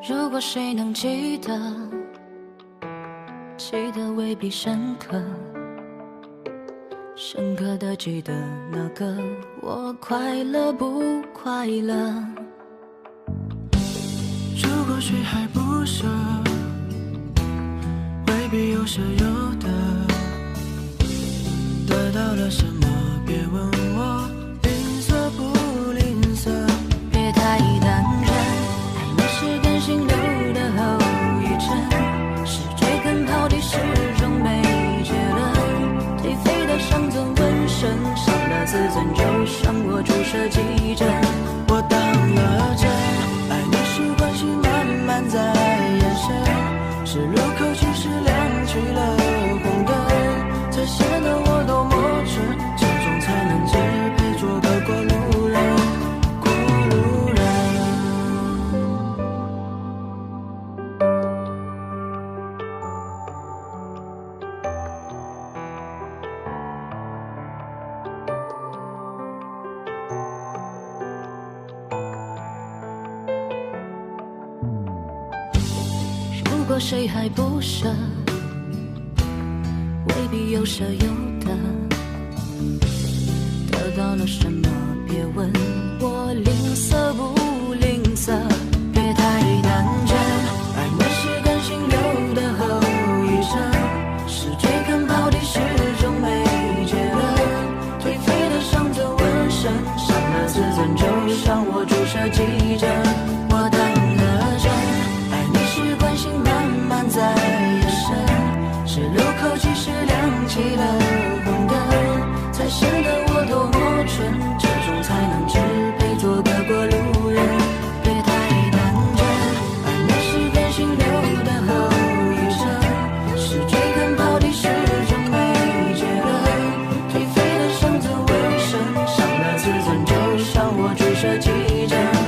如果谁能记得，记得未必深刻，深刻的记得那个我快乐不快乐。如果谁还不舍，未必有舍有得，得到了什么别问我吝啬不吝啬，别太单纯，爱你是根性流的后遗症，是追根刨底始终没结论，颓废的伤痕纹身，伤了自尊就像我注射急诊，我当了真，爱你是关系慢慢在延伸，是路口其实亮起了红灯，才显得我多么蠢，这种才能只配做个过路人，过路人。如果谁还不舍，未必有舍有得，得到了什么别问我吝啬不吝啬，别太单纯，爱你是感性流的后遗症，是追根刨底始终没结论，颓废的伤痕纹身，伤了自尊就像我注射急诊，我当了真，爱你是关心慢慢在延伸，是路口其实亮起了红灯，才显得我多么蠢，这种才能只配做个过路人，别太单纯，爱你是感性流的后遗症，是追根刨底始终没结论，颓废的伤痕纹身，伤了自尊就像我注射急诊。